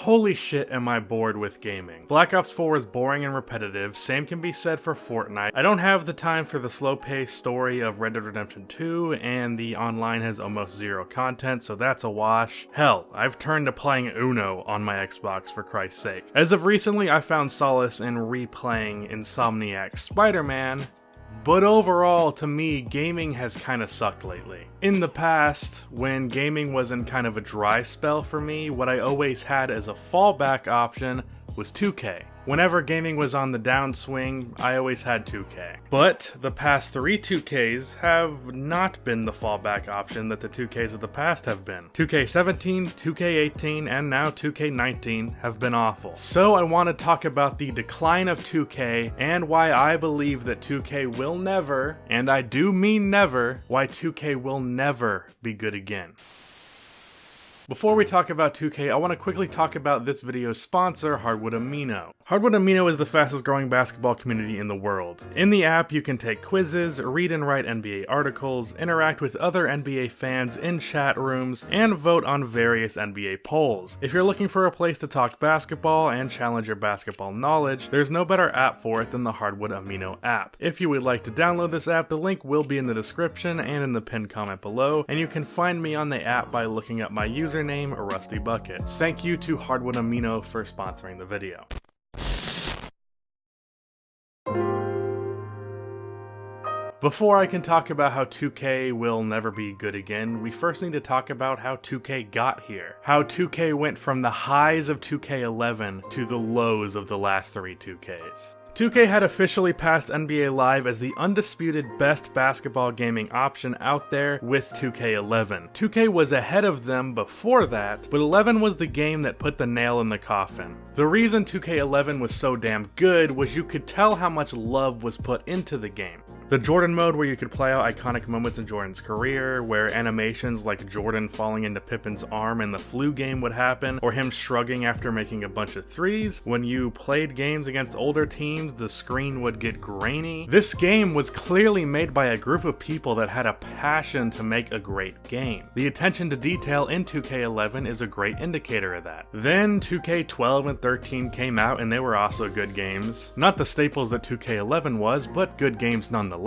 Holy shit, am I bored with gaming. Black Ops 4 is boring and repetitive, same can be said for Fortnite. I don't have the time for the slow-paced story of Red Dead Redemption 2, and the online has almost zero content, so that's a wash. Hell, I've turned to playing Uno on my Xbox for Christ's sake. As of recently, I found solace in replaying Insomniac's Spider-Man, but overall, to me, gaming has kinda sucked lately. In the past, when gaming was in kind of a dry spell for me, what I always had as a fallback option was 2K. Whenever gaming was on the downswing, I always had 2K. But the past 3 2Ks have not been the fallback option that the 2Ks of the past have been. 2K17, 2K18, and now 2K19 have been awful. So I want to talk about the decline of 2K and why I believe that 2K will never, and I do mean never, why 2K will never be good again. Before we talk about 2K, I want to quickly talk about this video's sponsor, Hardwood Amino. Hardwood Amino is the fastest growing basketball community in the world. In the app, you can take quizzes, read and write NBA articles, interact with other NBA fans in chat rooms, and vote on various NBA polls. If you're looking for a place to talk basketball and challenge your basketball knowledge, there's no better app for it than the Hardwood Amino app. If you would like to download this app, the link will be in the description and in the pinned comment below, and you can find me on the app by looking up my username, Rusty Buckets. Thank you to Hardwood Amino for sponsoring the video. Before I can talk about how 2K will never be good again, we first need to talk about how 2K got here. How 2K went from the highs of 2K11 to the lows of the last 3 2Ks. 2K had officially passed NBA Live as the undisputed best basketball gaming option out there with 2K11. 2K was ahead of them before that, but 11 was the game that put the nail in the coffin. The reason 2K11 was so damn good was you could tell how much love was put into the game. The Jordan mode, where you could play out iconic moments in Jordan's career, where animations like Jordan falling into Pippen's arm in the flu game would happen, or him shrugging after making a bunch of threes. When you played games against older teams, the screen would get grainy. This game was clearly made by a group of people that had a passion to make a great game. The attention to detail in 2K11 is a great indicator of that. Then 2K12 and 13 came out, and they were also good games. Not the staples that 2K11 was, but good games nonetheless.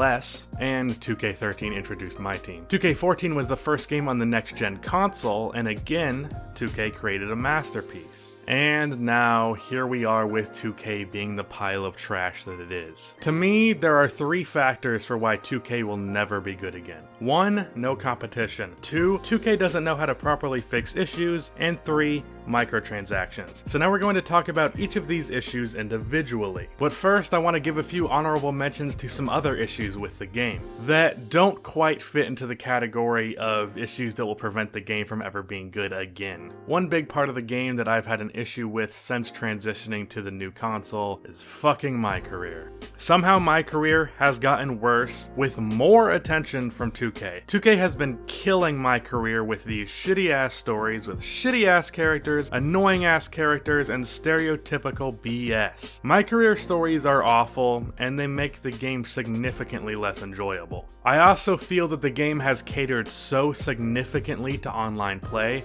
And 2K13 introduced my team. 2K14 was the first game on the next-gen console, and again, 2K created a masterpiece. And now, here we are with 2K being the pile of trash that it is. To me, there are 3 factors for why 2K will never be good again. 1, no competition. 2, 2K doesn't know how to properly fix issues. And 3, microtransactions. So now we're going to talk about each of these issues individually. But first, I want to give a few honorable mentions to some other issues with the game that don't quite fit into the category of issues that will prevent the game from ever being good again. One big part of the game that I've had an issue with since transitioning to the new console is fucking my career. Somehow my career has gotten worse with more attention from 2K. 2K has been killing my career with these shitty ass stories with shitty ass characters, annoying ass characters, and stereotypical BS. My career stories are awful, and they make the game significantly less enjoyable. I also feel that the game has catered so significantly to online play,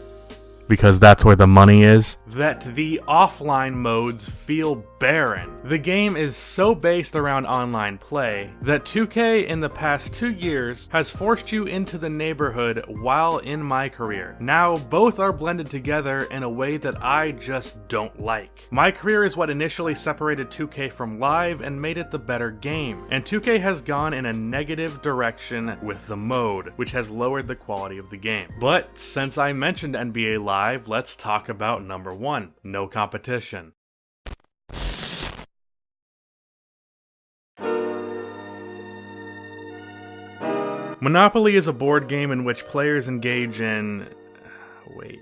because that's where the money is, that the offline modes feel barren. The game is so based around online play that 2K in the past 2 years has forced you into the neighborhood while in my career. Now both are blended together in a way that I just don't like. My career is what initially separated 2K from Live and made it the better game, and 2K has gone in a negative direction with the mode, which has lowered the quality of the game. But since I mentioned NBA Live, let's talk about number 1, no competition. Monopoly is a board game in which players engage in... Wait.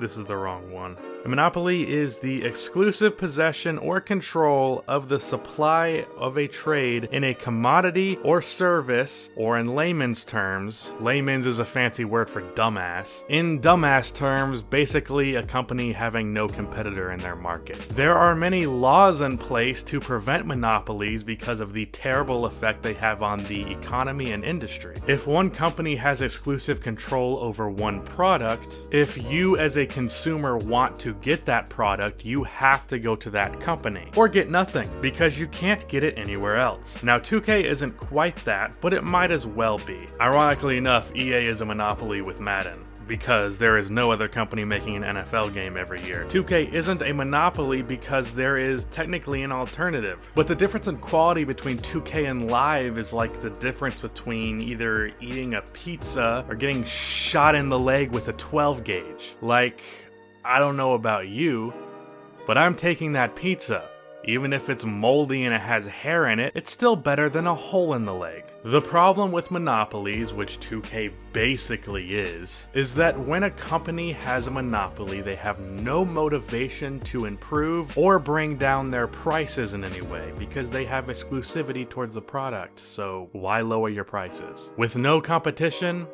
This is the wrong one. Monopoly is the exclusive possession or control of the supply of a trade in a commodity or service, or in layman's terms, layman's is a fancy word for dumbass. In dumbass terms, basically a company having no competitor in their market. There are many laws in place to prevent monopolies because of the terrible effect they have on the economy and industry. If one company has exclusive control over one product, if you as a consumer want to to get that product, you have to go to that company. Or get nothing, because you can't get it anywhere else. Now 2K isn't quite that, but it might as well be. Ironically enough, EA is a monopoly with Madden, because there is no other company making an NFL game every year. 2K isn't a monopoly because there is technically an alternative. But the difference in quality between 2K and Live is like the difference between either eating a pizza or getting shot in the leg with a 12 gauge. Like, I don't know about you, but I'm taking that pizza. Even if it's moldy and it has hair in it, it's still better than a hole in the leg. The problem with monopolies, which 2K basically is that when a company has a monopoly, they have no motivation to improve or bring down their prices in any way, because they have exclusivity towards the product, so why lower your prices? With no competition,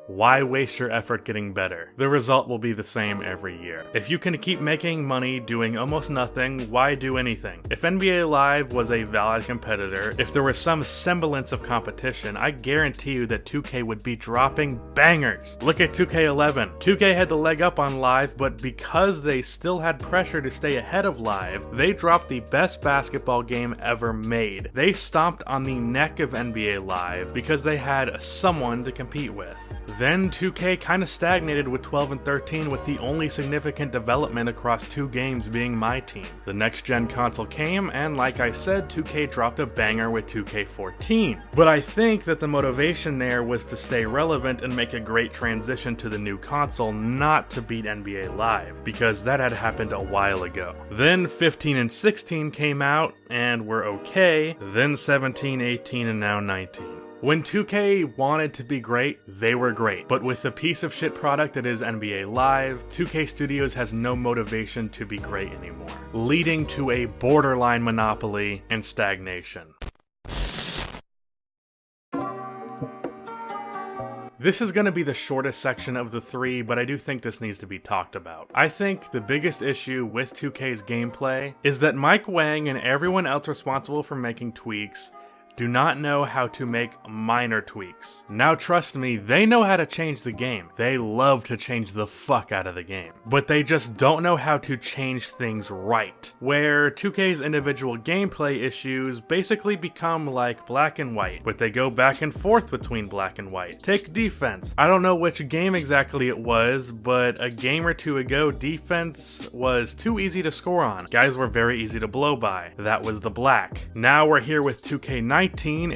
why waste your effort getting better? The result will be the same every year. If you can keep making money doing almost nothing, why do anything? If NBA Live was a valid competitor, if there was some semblance of competition, I guarantee you that 2K would be dropping bangers. Look at 2K11. 2K had the leg up on Live, but because they still had pressure to stay ahead of Live, they dropped the best basketball game ever made. They stomped on the neck of NBA Live because they had someone to compete with. Then 2K kinda stagnated with 12 and 13, with the only significant development across 2 games being My Team. The next gen console came, and like I said, 2K dropped a banger with 2K14. But I think that the motivation there was to stay relevant and make a great transition to the new console, not to beat NBA Live, because that had happened a while ago. Then 15 and 16 came out, and were okay, then 17, 18, and now 19. When 2K wanted to be great, they were great. But with the piece of shit product that is NBA Live, 2K Studios has no motivation to be great anymore, leading to a borderline monopoly and stagnation. This is going to be the shortest section of the 3, but I do think this needs to be talked about. I think the biggest issue with 2K's gameplay is that Mike Wang and everyone else responsible for making tweaks do not know how to make minor tweaks. Now trust me, they know how to change the game. They love to change the fuck out of the game. But they just don't know how to change things right. Where 2K's individual gameplay issues basically become like black and white, but they go back and forth between black and white. Take defense. I don't know which game exactly it was, but a game or two ago, defense was too easy to score on. Guys were very easy to blow by. That was the black. Now we're here with 2K19,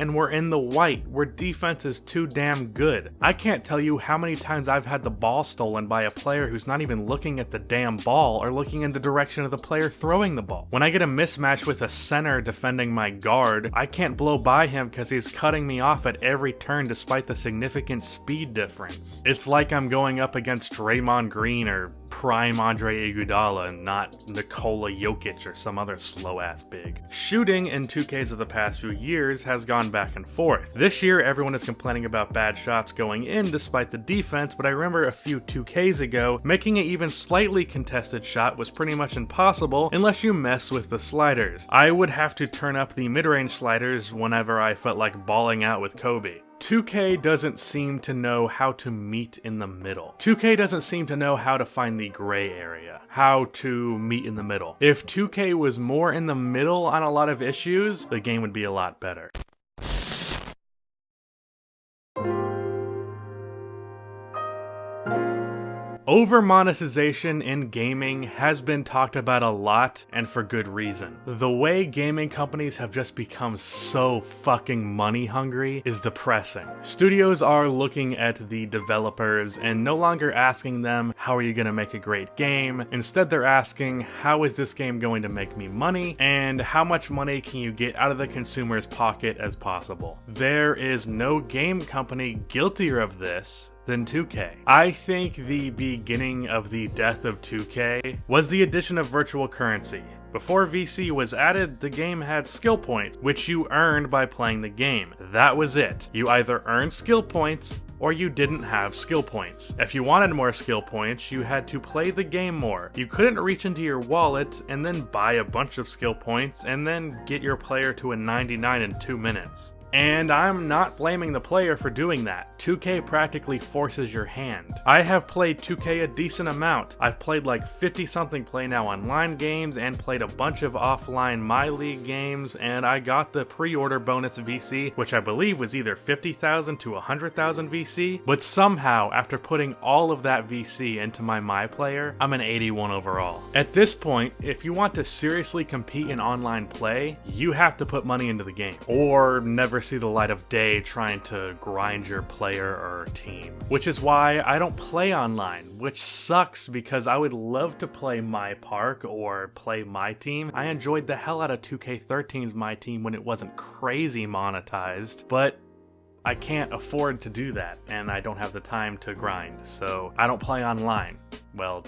and we're in the white, where defense is too damn good. I can't tell you how many times I've had the ball stolen by a player who's not even looking at the damn ball or looking in the direction of the player throwing the ball. When I get a mismatch with a center defending my guard, I can't blow by him because he's cutting me off at every turn despite the significant speed difference. It's like I'm going up against Draymond Green or prime Andre Iguodala and not Nikola Jokic or some other slow-ass big. Shooting in 2Ks of the past few years has gone back and forth. This year, everyone is complaining about bad shots going in despite the defense, but I remember a few 2Ks ago, making an even slightly contested shot was pretty much impossible unless you mess with the sliders. I would have to turn up the mid-range sliders whenever I felt like balling out with Kobe. 2K doesn't seem to know how to meet in the middle. 2K doesn't seem to know how to find the gray area, how to meet in the middle. If 2K was more in the middle on a lot of issues, the game would be a lot better. Over-monetization in gaming has been talked about a lot, and for good reason. The way gaming companies have just become so fucking money hungry is depressing. Studios are looking at the developers and no longer asking them, how are you gonna make a great game? Instead, they're asking, how is this game going to make me money? And how much money can you get out of the consumer's pocket as possible? There is no game company guiltier of this than 2K. I think the beginning of the death of 2K was the addition of virtual currency. Before VC was added, the game had skill points, which you earned by playing the game. That was it. You either earned skill points, or you didn't have skill points. If you wanted more skill points, you had to play the game more. You couldn't reach into your wallet and then buy a bunch of skill points and then get your player to a 99 in 2 minutes. And I'm not blaming the player for doing that. 2K practically forces your hand. I have played 2K a decent amount. I've played like 50-something Play Now Online games and played a bunch of offline My League games, and I got the pre-order bonus VC, which I believe was either 50,000 to 100,000 VC, but somehow, after putting all of that VC into my player, I'm an 81 overall. At this point, if you want to seriously compete in online play, you have to put money into the game, or never see the light of day trying to grind your player or team. Which is why I don't play online, which sucks because I would love to play my park or play my team. I enjoyed the hell out of 2K13's My Team when it wasn't crazy monetized, but I can't afford to do that, and I don't have the time to grind, so I don't play online. Well,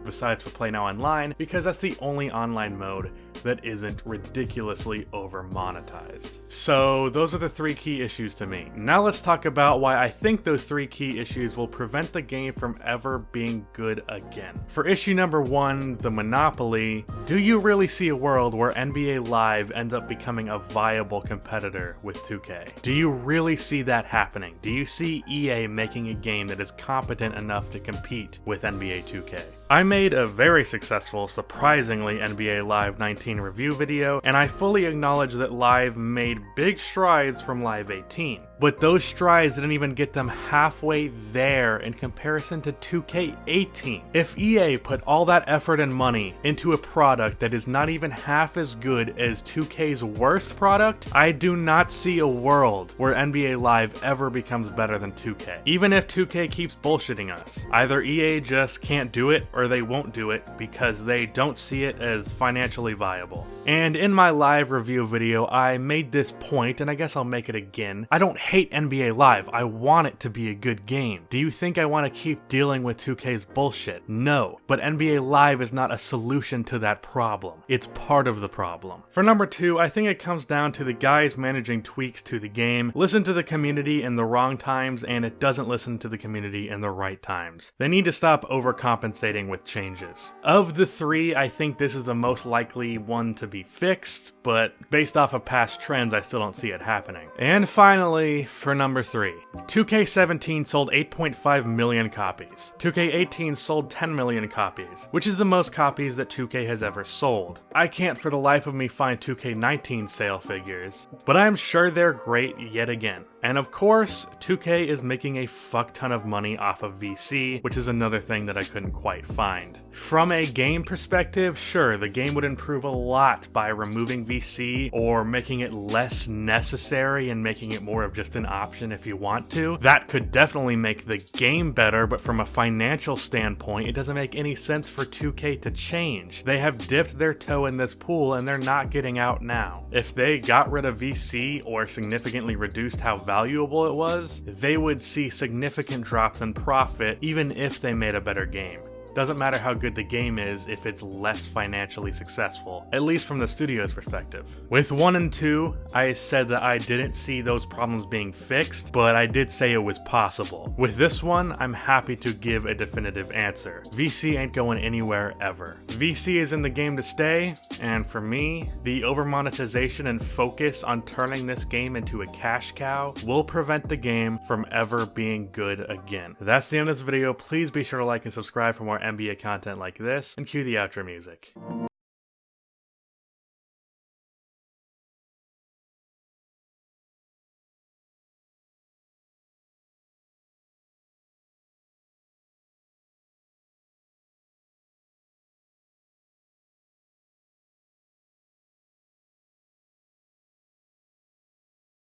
besides for Play Now Online, because that's the only online mode that isn't ridiculously over monetized. So those are the 3 key issues to me. Now let's talk about why I think those 3 key issues will prevent the game from ever being good again. For issue number 1, the monopoly, do you really see a world where NBA Live ends up becoming a viable competitor with 2K? Do you really see that happening? Do you see EA making a game that is competent enough to compete with NBA2K? I made a very successful, surprisingly, NBA Live 19 review video, and I fully acknowledge that Live made big strides from Live 18. But those strides didn't even get them halfway there in comparison to 2K18. If EA put all that effort and money into a product that is not even half as good as 2K's worst product, I do not see a world where NBA Live ever becomes better than 2K. Even if 2K keeps bullshitting us, either EA just can't do it or they won't do it because they don't see it as financially viable. And in my live review video, I made this point, and I guess I'll make it again. I don't hate NBA Live. I want it to be a good game. Do you think I want to keep dealing with 2K's bullshit? No. But NBA Live is not a solution to that problem. It's part of the problem. For number 2, I think it comes down to the guys managing tweaks to the game, listen to the community in the wrong times, and it doesn't listen to the community in the right times. They need to stop overcompensating with changes. Of the 3, I think this is the most likely one to be fixed, but based off of past trends, I still don't see it happening. And finally, for number 3, 2K17 sold 8.5 million copies. 2K18 sold 10 million copies, which is the most copies that 2K has ever sold. I can't for the life of me find 2K19 sale figures, but I'm sure they're great yet again. And of course, 2K is making a fuck ton of money off of VC, which is another thing that I couldn't quite find. From a game perspective, sure, the game would improve a lot by removing VC or making it less necessary and making it more of just an option if you want to. That could definitely make the game better, but from a financial standpoint, it doesn't make any sense for 2K to change. They have dipped their toe in this pool and they're not getting out now. If they got rid of VC or significantly reduced how valuable it was, they would see significant drops in profit even if they made a better game. Doesn't matter how good the game is if it's less financially successful, at least from the studio's perspective. With 1 and 2, I said that I didn't see those problems being fixed, but I did say it was possible. With this one, I'm happy to give a definitive answer. VC ain't going anywhere ever. VC is in the game to stay, and for me, the over-monetization and focus on turning this game into a cash cow will prevent the game from ever being good again. That's the end of this video. Please be sure to like and subscribe for more NBA content like this, and cue the outro music.